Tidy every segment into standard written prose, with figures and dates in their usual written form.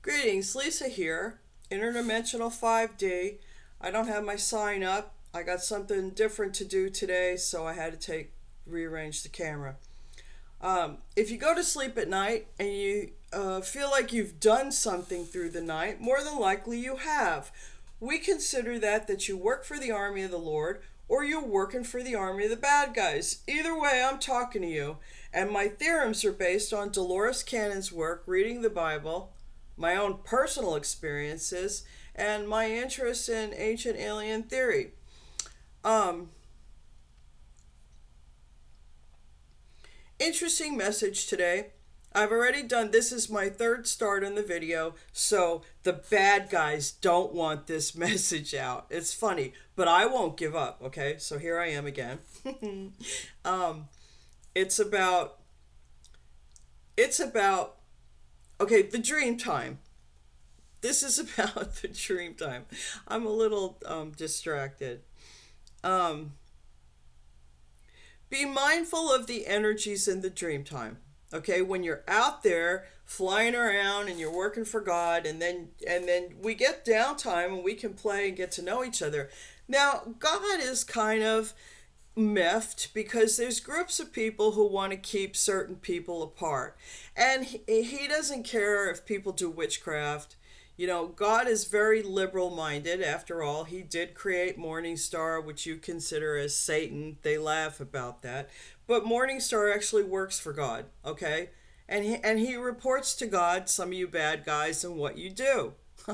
Greetings, Lisa here, Interdimensional 5D. I don't have my sign up. I got something different to do today, so I had to rearrange the camera. If you go to sleep at night and you feel like you've done something through the night, more than likely you have. We consider that you work for the army of the Lord or you're working for the army of the bad guys. Either way, I'm talking to you. And my theorems are based on Dolores Cannon's work, reading the Bible, my own personal experiences, and my interest in ancient alien theory. Um, Interesting message today. I've already done this is my third start in the video, so the bad guys don't want this message out. It's funny, but I won't give up, okay? So here I am again. um, it's about it's about okay, the dream time. This is about the dream time. I'm a little distracted. Um, be mindful of the energies in the dream time. Okay, when you're out there flying around and you're working for God, and then we get downtime and we can play and get to know each other. Now, God is kind of miffed because there's groups of people who want to keep certain people apart. And he doesn't care if people do witchcraft. You know, God is very liberal minded. After all, he did create Morningstar, which you consider as Satan. They laugh about that. But Morningstar actually works for God, okay? And he reports to God, some of you bad guys, and what you do.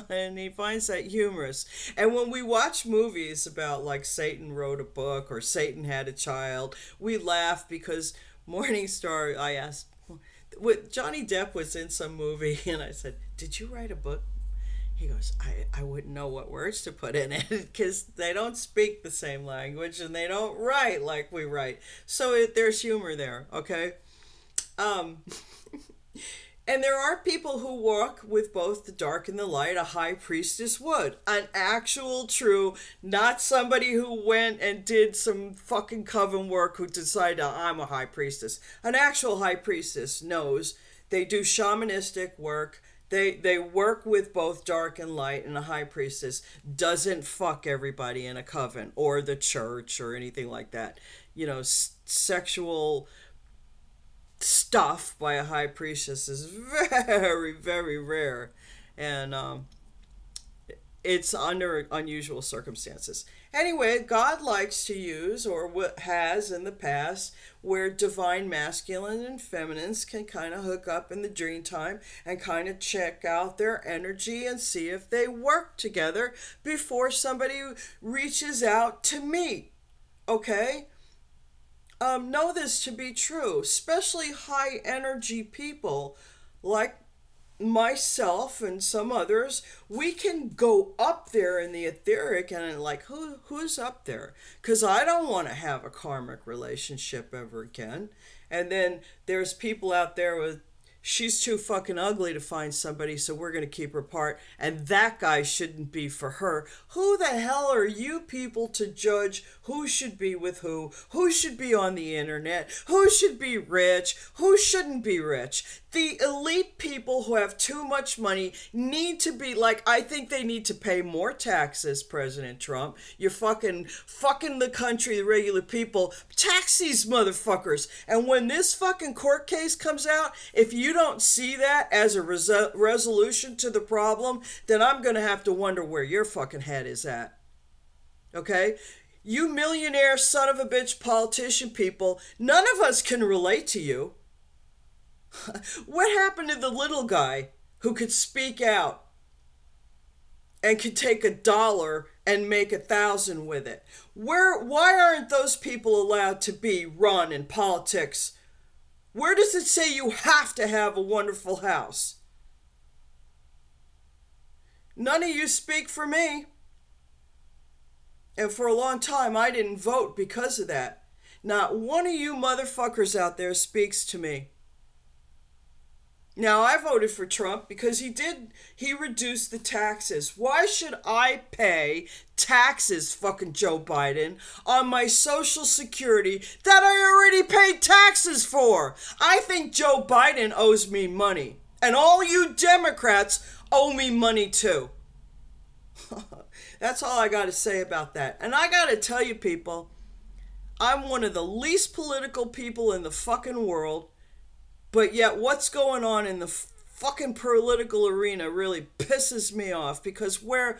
And he finds that humorous. And when we watch movies about like Satan wrote a book or Satan had a child, we laugh because Morningstar, I asked, Johnny Depp was in some movie, and I said, "Did you write a book?" He goes, I wouldn't know what words to put in it because they don't speak the same language and they don't write like we write. So there's humor there, okay? Um, and there are people who walk with both the dark and the light, a high priestess would. An actual true, not somebody who went and did some fucking coven work who decided, I'm a high priestess. An actual high priestess knows they do shamanistic work. They work with both dark and light, and a high priestess doesn't fuck everybody in a coven or the church or anything like that. You know, sexual stuff by a high priestess is very, very rare. And it's under unusual circumstances. Anyway, God likes to use, or what has in the past, where divine masculine and feminines can kind of hook up in the dream time and kind of check out their energy and see if they work together before somebody reaches out to meet. Okay? Know this to be true, especially high energy people like myself and some others. We can go up there in the etheric and like who's up there, because I don't want to have a karmic relationship ever again. And then there's people out there with, she's too fucking ugly to find somebody, so we're going to keep her apart, and that guy shouldn't be for her. Who the hell are you people to judge who should be with who should be on the internet, who should be rich, who shouldn't be rich? The elite people who have too much money need to be like, I think they need to pay more taxes, President Trump. You're fucking the country, the regular people. Tax these motherfuckers. And when this fucking court case comes out, if you don't see that as a resolution to the problem, then I'm going to have to wonder where your fucking head is at. Okay? You millionaire son of a bitch politician people, none of us can relate to you. What happened to the little guy who could speak out and could take $1 and make 1,000 with it? Why aren't those people allowed to be run in politics? Where does it say you have to have a wonderful house? None of you speak for me. And for a long time, I didn't vote because of that. Not one of you motherfuckers out there speaks to me. Now, I voted for Trump because he reduced the taxes. Why should I pay taxes, fucking Joe Biden, on my Social Security that I already paid taxes for? I think Joe Biden owes me money. And all you Democrats owe me money too. That's all I got to say about that. And I got to tell you, people, I'm one of the least political people in the fucking world. But yet what's going on in the fucking political arena really pisses me off, because where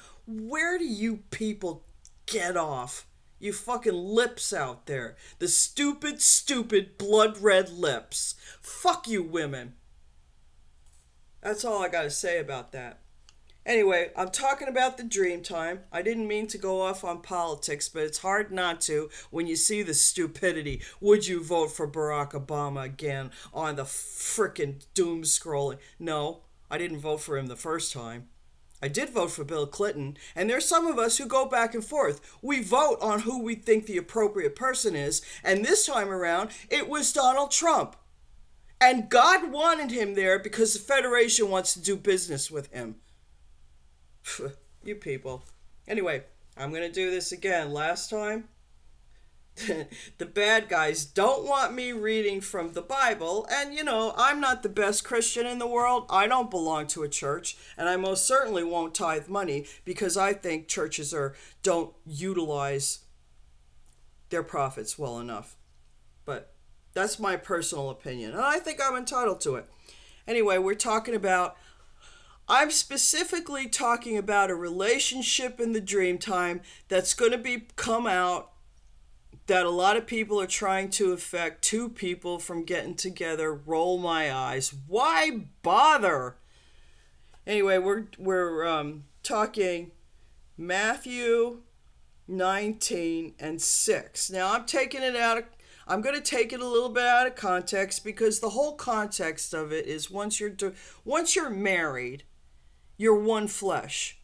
do you people get off? You fucking lips out there. The stupid blood red lips. Fuck you women. That's all I got to say about that. Anyway, I'm talking about the dream time. I didn't mean to go off on politics, but it's hard not to when you see the stupidity. Would you vote for Barack Obama again on the frickin' doom scrolling? No, I didn't vote for him the first time. I did vote for Bill Clinton, and there's some of us who go back and forth. We vote on who we think the appropriate person is, and this time around, it was Donald Trump. And God wanted him there because the Federation wants to do business with him. You people. Anyway, I'm going to do this again. Last time, the bad guys don't want me reading from the Bible. And, you know, I'm not the best Christian in the world. I don't belong to a church. And I most certainly won't tithe money, because I think churches don't utilize their profits well enough. But that's my personal opinion. And I think I'm entitled to it. Anyway, I'm specifically talking about a relationship in the dream time that's going to come out, that a lot of people are trying to affect two people from getting together. Roll my eyes. Why bother? Anyway, we're talking Matthew 19 and 6. Now I'm going to take it a little bit out of context, because the whole context of it is once you're married, you're one flesh.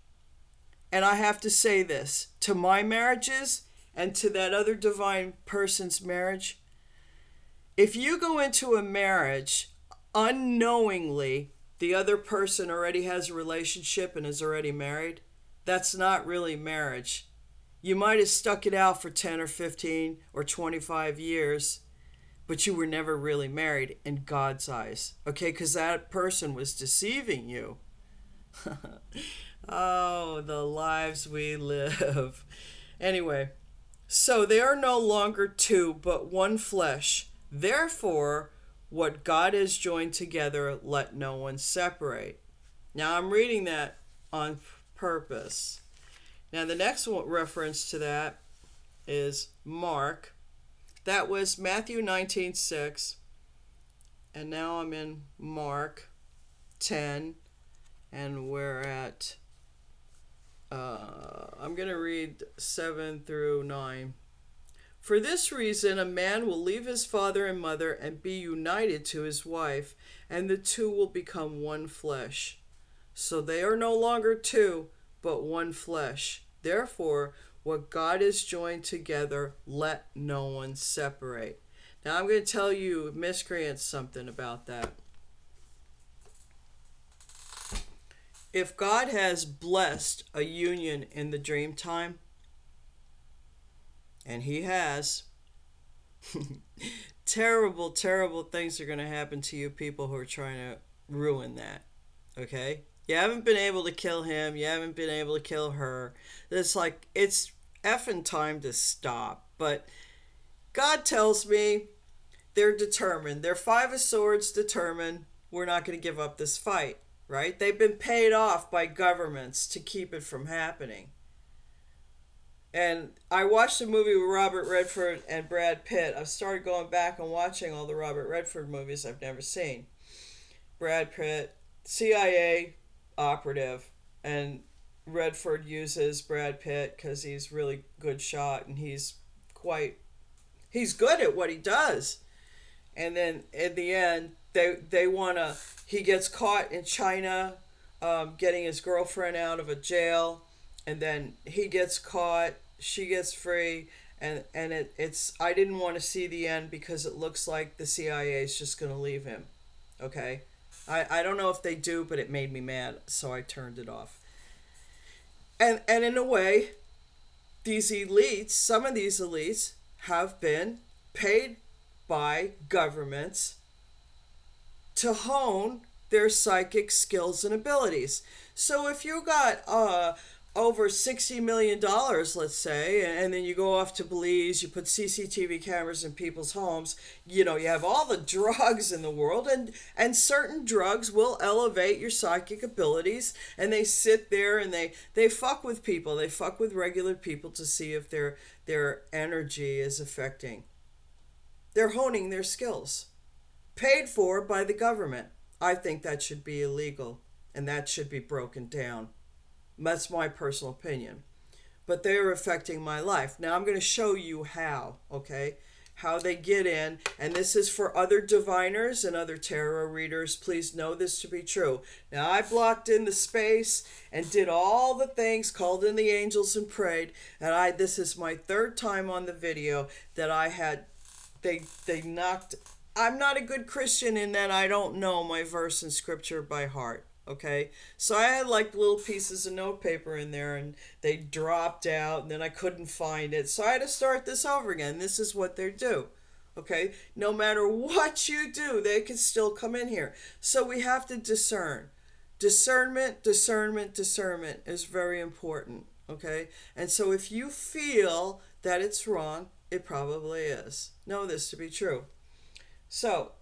And I have to say this to my marriages and to that other divine person's marriage. If you go into a marriage unknowingly, the other person already has a relationship and is already married, that's not really marriage. You might have stuck it out for 10 or 15 or 25 years, but you were never really married in God's eyes. Okay, because that person was deceiving you. Oh, the lives we live. Anyway, so they are no longer two, but one flesh. Therefore, what God has joined together, let no one separate. Now, I'm reading that on purpose. Now, the next reference to that is Mark. That was Matthew 19:6. And now I'm in Mark 10. And we're at, I'm going to read 7 through 9. For this reason, a man will leave his father and mother and be united to his wife, and the two will become one flesh. So they are no longer two, but one flesh. Therefore, what God has joined together, let no one separate. Now, I'm going to tell you miscreants something about that. If God has blessed a union in the dream time, and he has, terrible things are going to happen to you people who are trying to ruin that. Okay? You haven't been able to kill him. You haven't been able to kill her. It's effing time to stop. But God tells me they're determined. They're 5 of Swords determined. We're not going to give up this fight. Right? They've been paid off by governments to keep it from happening. And I watched a movie with Robert Redford and Brad Pitt. I've started going back and watching all the Robert Redford movies I've never seen. Brad Pitt, CIA operative, and Redford uses Brad Pitt because he's really good shot and he's good at what he does. And then in the end, he gets caught in China, getting his girlfriend out of a jail, and then he gets caught, she gets free, and it's I didn't want to see the end because it looks like the CIA is just going to leave him. Okay? I don't know if they do, but it made me mad, so I turned it off. And in a way, some of these elites have been paid by governments to hone their psychic skills and abilities. So if you got over $60 million, let's say, and then you go off to Belize, you put CCTV cameras in people's homes, you know, you have all the drugs in the world, and certain drugs will elevate your psychic abilities, and they sit there and they fuck with people, they fuck with regular people to see if their energy is affecting. They're honing their skills, paid for by the government. I think that should be illegal, and that should be broken down. That's my personal opinion. But they're affecting my life. Now I'm going to show you how, okay? How they get in. And this is for other diviners and other tarot readers. Please know this to be true. Now I blocked in the space and did all the things, called in the angels and prayed. And this is my third time on the video that I had, they knocked. I'm not a good Christian in that I don't know my verse in scripture by heart. Okay, so I had like little pieces of notepaper in there and they dropped out and then I couldn't find it. So I had to start this over again. This is what they do. Okay, no matter what you do, they can still come in here. So we have to discern. Discernment is very important. Okay, and so if you feel that it's wrong, it probably is. Know this to be true. So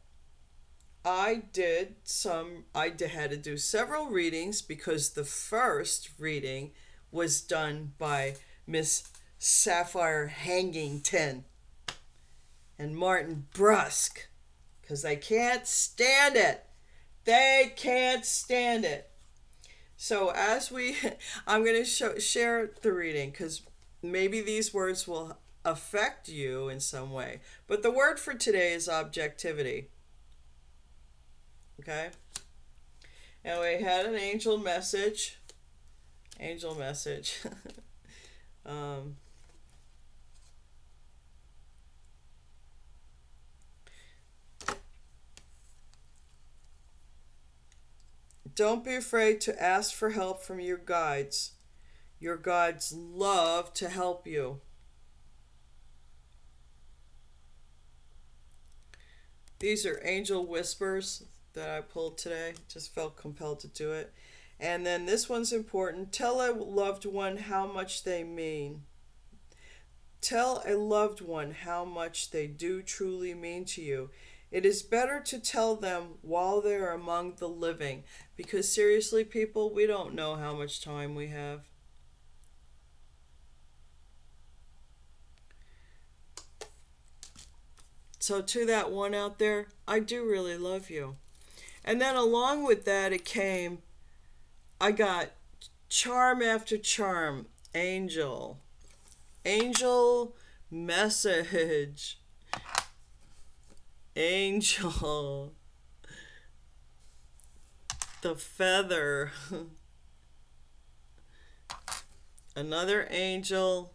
I had to do several readings because the first reading was done by Miss Sapphire Hangington and Martin Brusque because they can't stand it. They can't stand it. So I'm going to share the reading because maybe these words will affect you in some way. But the word for today is objectivity. Okay, and we had an angel message. Don't be afraid to ask for help from your guides. Your guides love to help you. These are angel whispers that I pulled today. Just felt compelled to do it. And then this one's important. Tell a loved one how much they mean. Tell a loved one how much they do truly mean to you. It is better to tell them while they're among the living. Because seriously, people, we don't know how much time we have. So to that one out there, I do really love you. And then along with that, I got charm after charm. Angel message. Angel. The feather. Another angel.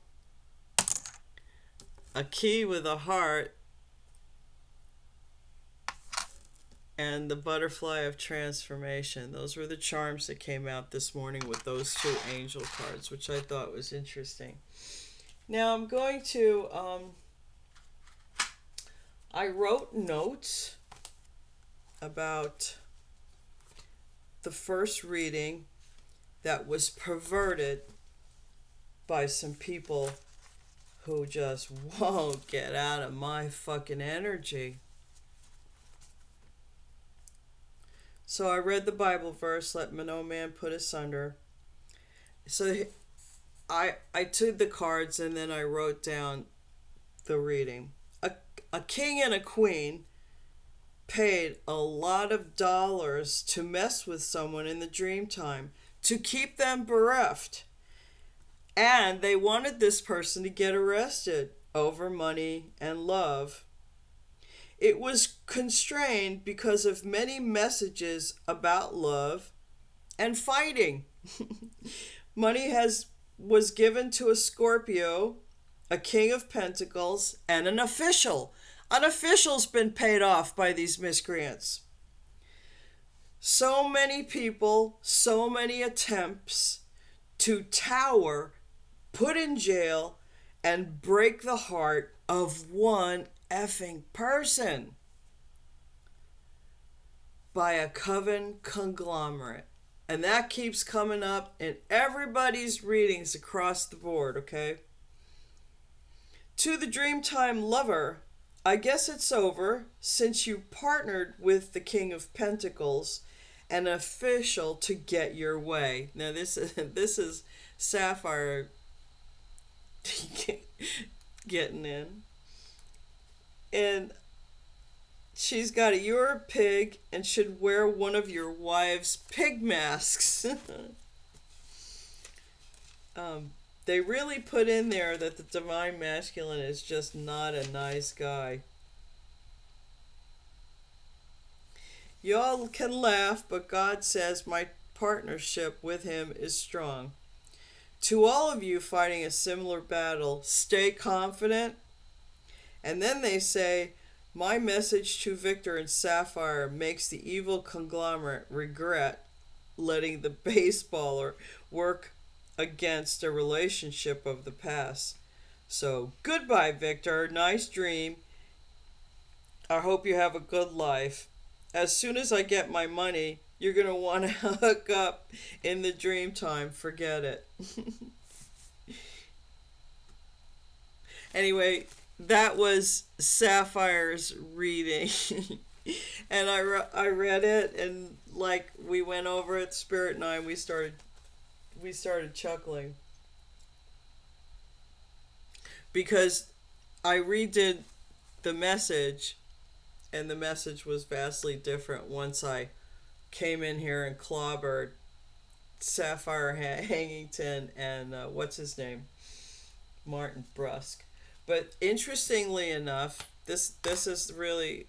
A key with a heart. And the butterfly of transformation. Those were the charms that came out this morning with those two angel cards, which I thought was interesting. Now I'm going to, I wrote notes about the first reading that was perverted by some people who just won't get out of my fucking energy. So I read the Bible verse, let no man put asunder. So I took the cards and then I wrote down the reading. A king and a queen paid a lot of dollars to mess with someone in the dream time, to keep them bereft. And they wanted this person to get arrested over money and love. It was constrained because of many messages about love and fighting. Money was given to a Scorpio, a King of Pentacles, and an official. An official's been paid off by these miscreants. So many people, so many attempts to tower, put in jail, and break the heart of one effing person. by a coven conglomerate. And that keeps coming up in everybody's readings across the board, okay? To the Dreamtime lover, I guess it's over since you partnered with the King of Pentacles, an official to get your way. Now this is Sapphire getting in. And she's got a "you're a pig and should wear one of your wife's pig masks." They really put in there that the divine masculine is just not a nice guy. Y'all can laugh, but God says my partnership with him is strong. To all of you fighting a similar battle, stay confident. And then they say, my message to Victor and Sapphire makes the evil conglomerate regret letting the baseballer work against a relationship of the past. So, goodbye, Victor. Nice dream. I hope you have a good life. As soon as I get my money, you're going to want to hook up in the dream time. Forget it. Anyway, that was Sapphire's reading. And I read it, and like we went over it, Spirit and I, we started chuckling. Because I redid the message, and the message was vastly different once I came in here and clobbered Sapphire Hangington and what's his name? Martin Brusque. But interestingly enough, this is really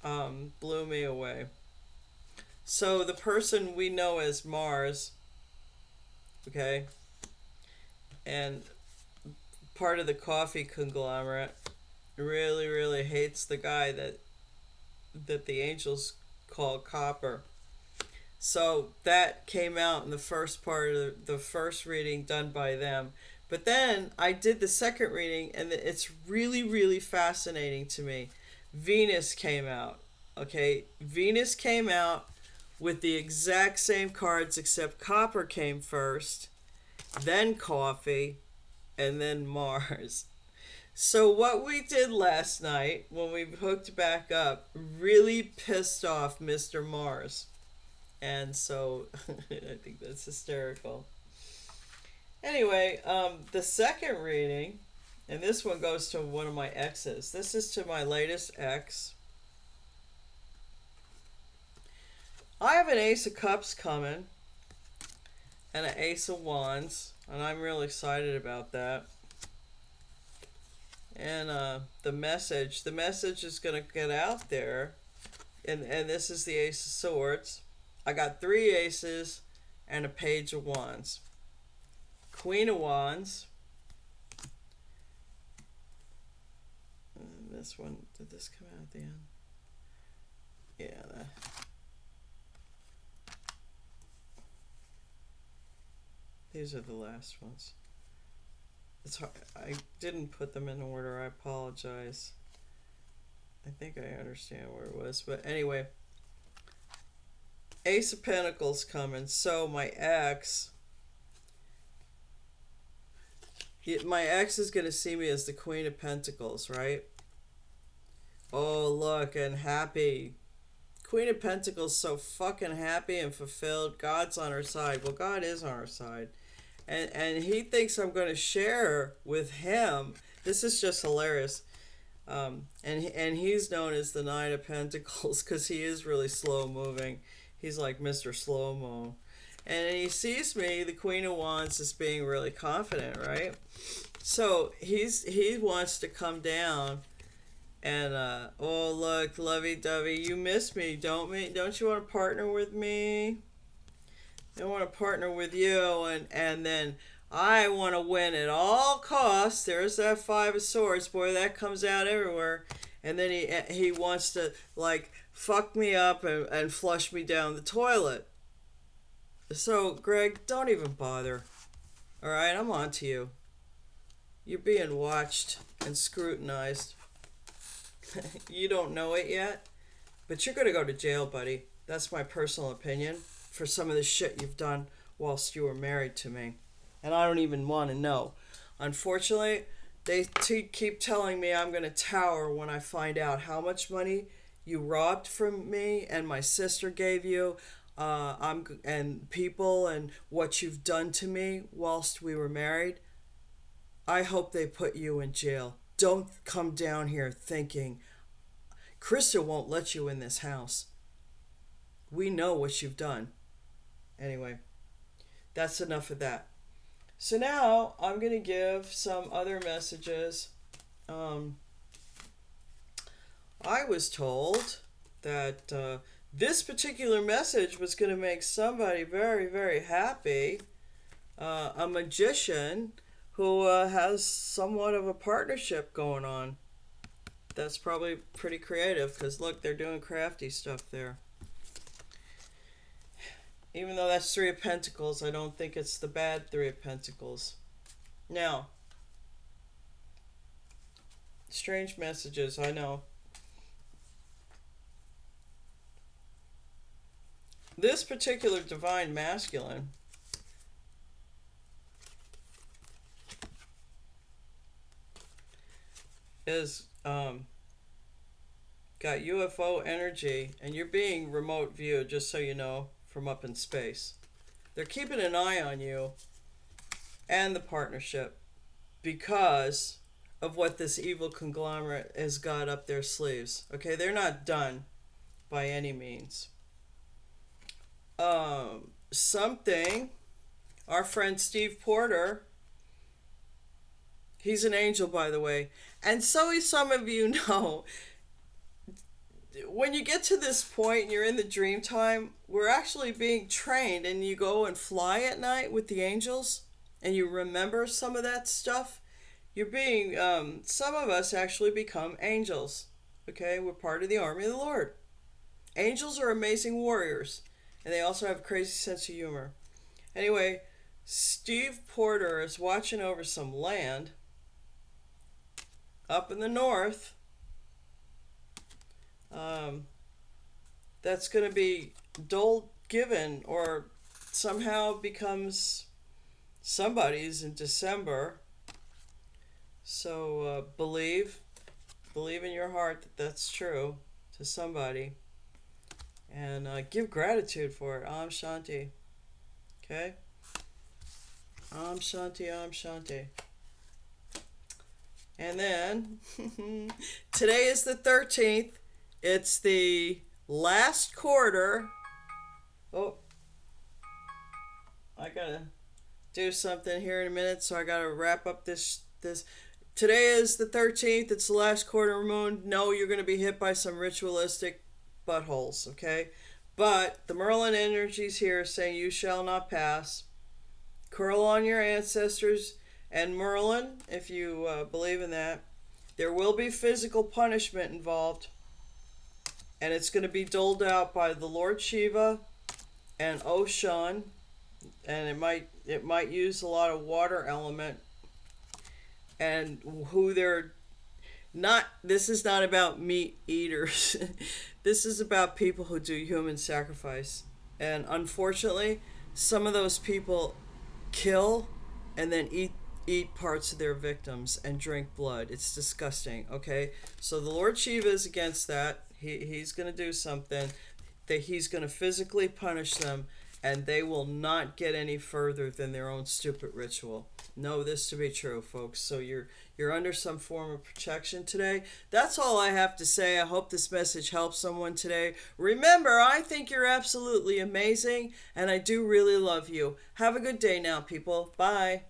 blew me away. So the person we know as Mars, okay, and part of the coffee conglomerate, really, really hates the guy that the angels call Copper. So that came out in the first part of the first reading done by them. But then I did the second reading, and it's really, really fascinating to me. Venus came out. Okay, Venus came out with the exact same cards, except Copper came first, then Coffee, and then Mars. So what we did last night when we hooked back up really pissed off Mr. Mars. And so I think that's hysterical. Anyway, the second reading, and this one goes to one of my exes. This is to my latest ex. I have an Ace of Cups coming and an Ace of Wands, and I'm really excited about that. And the message is going to get out there, and this is the Ace of Swords. I got 3 aces and a Page of Wands. Queen of Wands. And this one, did this come out at the end? Yeah. These are the last ones. It's hard. I didn't put them in order. I apologize. I think I understand where it was. But anyway, Ace of Pentacles coming. So my ex is going to see me as the Queen of Pentacles, right? Oh, look, and happy. Queen of Pentacles so fucking happy and fulfilled. God's on her side. Well, God is on her side. And he thinks I'm going to share with him. This is just hilarious. And he's known as the Knight of Pentacles because he is really slow moving. He's like Mr. Slow-Mo. And he sees me, the Queen of Wands, as being really confident, right? So he wants to come down and, oh, look, lovey-dovey, you miss me, don't you want to partner with me? I want to partner with you, and then I want to win at all costs. There's that 5 of Swords. Boy, that comes out everywhere. And then he wants to, like, fuck me up and flush me down the toilet. So, Greg, don't even bother. All right, I'm on to you. You're being watched and scrutinized. You don't know it yet, but you're going to go to jail, buddy. That's my personal opinion for some of the shit you've done whilst you were married to me. And I don't even want to know. Unfortunately, they keep telling me I'm going to tower when I find out how much money you robbed from me and my sister gave you, and people, and what you've done to me whilst we were married. I hope they put you in jail. Don't come down here thinking Krista won't let you in this house. We know what you've done. Anyway, that's enough of that. So now I'm going to give some other messages. I was told that this particular message was going to make somebody very, very happy. A magician who has somewhat of a partnership going on. That's probably pretty creative because look, they're doing crafty stuff there. Even though that's Three of Pentacles, I don't think it's the bad Three of Pentacles. Now, strange messages, I know. This particular divine masculine is got UFO energy, and you're being remote viewed, just so you know, from up in space. They're keeping an eye on you and the partnership because of what this evil conglomerate has got up their sleeves. Okay, they're not done by any means. Something, our friend Steve Porter, he's an angel, by the way, and so as some of you know, when you get to this point and you're in the dream time, we're actually being trained, and you go and fly at night with the angels and you remember some of that stuff. You're being, some of us actually become angels. Okay, we're part of the army of the Lord. Angels are amazing warriors, and they also have a crazy sense of humor. Anyway, Steve Porter is watching over some land up in the north. That's going to be given or somehow becomes somebody's in December. So believe in your heart that that's true to somebody, and give gratitude for it. Om Shanti. Okay? Om Shanti, Om Shanti. And then today is the 13th. It's the last quarter. Oh, I gotta do something here in a minute, so I gotta wrap up this. Today is the 13th. It's the last quarter moon. No, you're gonna be hit by some ritualistic buttholes, okay? But the Merlin energy's here saying you shall not pass. Curl on your ancestors and Merlin, if you believe in that. There will be physical punishment involved, and it's going to be doled out by the Lord Shiva and Oshun, and it might use a lot of water element, and who they're not. This is not about meat eaters. This is about people who do human sacrifice, and unfortunately some of those people kill and then eat parts of their victims and drink blood. It's disgusting. Okay, so the Lord Shiva is against that. He's going to do something that he's going to physically punish them, and they will not get any further than their own stupid ritual. Know this to be true, folks. So you're under some form of protection today. That's all I have to say. I hope this message helps someone today. Remember, I think you're absolutely amazing, and I do really love you. Have a good day now, people. Bye.